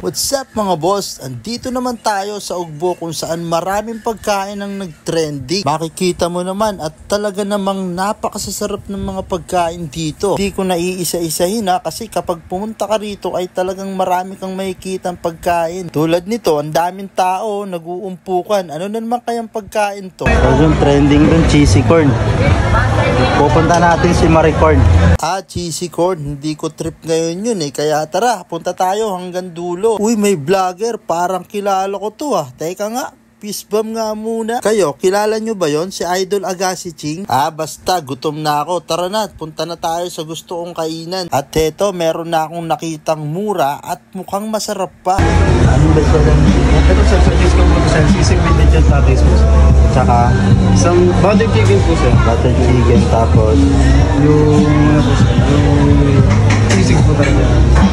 What's up mga boss? Andito naman tayo sa Ugbo kung saan maraming pagkain ang nag-trending. Makikita mo naman at talaga namang napakasasarap ng mga pagkain dito. Hindi ko naiisa-isahin kasi kapag pumunta ka rito ay talagang marami kang makikitang pagkain. Tulad nito, ang daming tao nag-uumpukan. Ano na naman kayang pagkain to? So yung trending dun, cheesy corn. Pupunta natin si Maricorn. Cheesy corn. Hindi ko trip ngayon yun Kaya tara, punta tayo hanggang dulo. Uy, may vlogger. Parang kilala ko to Teka nga, peace bomb nga muna. Kayo, kilala nyo ba yon si Idol Agassi Ching? Basta, gutom na ako. Tara na, punta na tayo sa gusto kong kainan. At eto, meron na akong nakitang mura at mukhang masarap pa. Ano ba siya lang? Ito sa service ko po sa sisig with lechon patties po sir. Tsaka, isang butter chicken po sir. butter chicken, tapos Yung ano po sir, yung sisig po tayo.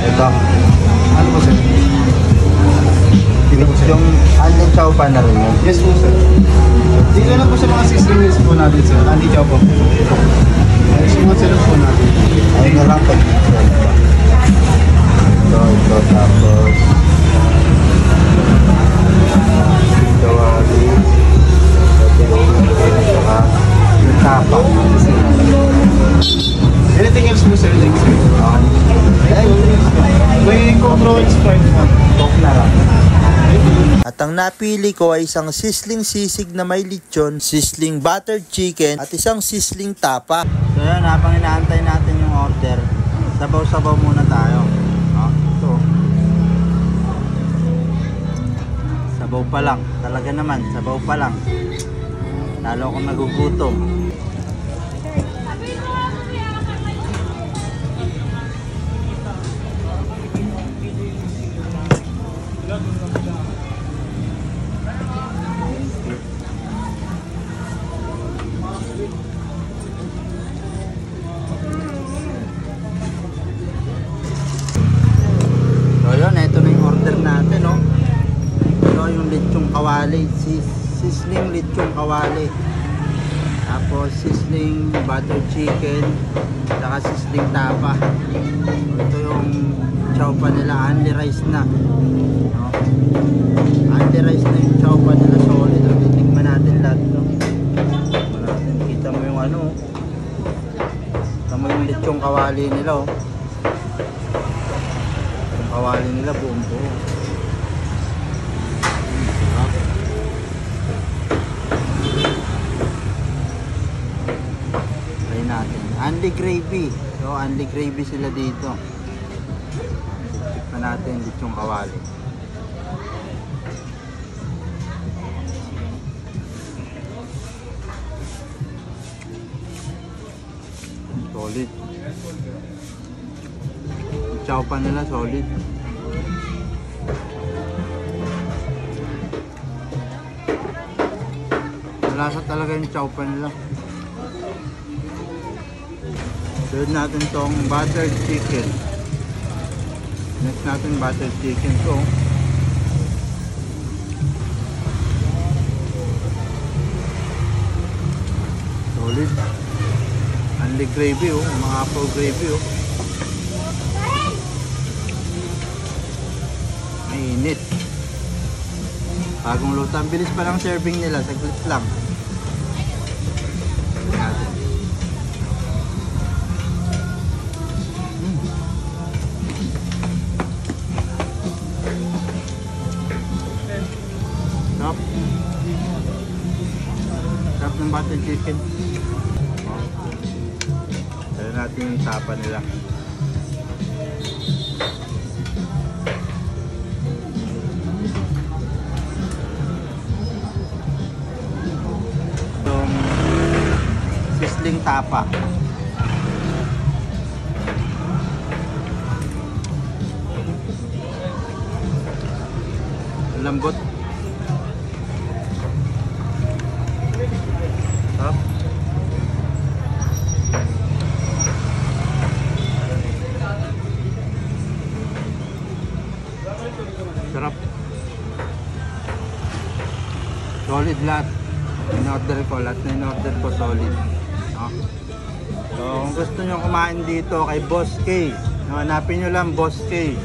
ito. Ano po sir? Dito po sir. Yung onion chow pa na rin yun. Yes po sir. Dito na po sa mga sizzling meals po natin sir. Andy chow po. Ay, sumat sila po natin. Ayun na lang pag ito, tapos kawali, saka yung tapa. Anything else po sir? May control Sprite po. Coke na lang. At ang napili ko ay isang sizzling sisig na may lechon, sizzling buttered chicken, at isang sizzling tapa. So yan, habang inaantay natin yung order, sabaw-sabaw muna tayo. Ito. Sabaw pa lang. Talaga naman, sabaw pa lang. Lalo akong nagugutom. Ito na yung order natin Ito yung lechong kawali, sizzling lechong kawali, tapos sizzling butter chicken, saka sizzling tapa. Ito yung chow pa nila, only rice na only rice na yung chow pa nila, solid. Titikman natin lahat kita mo yung kita mo yung lechong kawali nila kawali nila buong buo. Try natin. Only gravy. So, only gravy sila dito. Tikman natin lechong kawali. Solid. Chow pa nila solid. Malasa talaga yung chow pa nila. Sunod natin tong buttered chicken. Next natin buttered chicken solid. Only gravy mga apple gravy Mainit. Bagong luto. Ang bilis pa lang serving nila. Saglit lang. Sarap. Sarap ng butter chicken. Tara natin yung tapa nila. Sizzling tapa. Lambot. Sarap. Sarap. Solid lahat. In-order ko, lahat na in-order ko solid. No? So, kung gusto nyo kumain dito kay Boss K, no, hanapin nyo lang Boss K.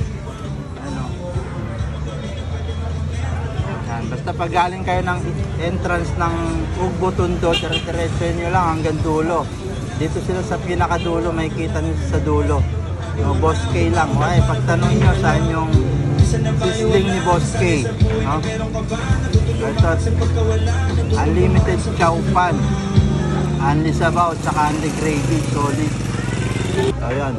Ano? Yan. Basta pag galing kayo ng entrance ng Ugbo Tondo, dire-diretso nyo lang hanggang dulo. Dito sila sa pinakadulo, may kita nyo sa dulo. No, Boss K lang. Okay, pagtanong nyo saan yung sisling ni Boss K. No? Ito, unlimited chow pan. Unli sabaw, tsaka unli gravy, solid. Ayan.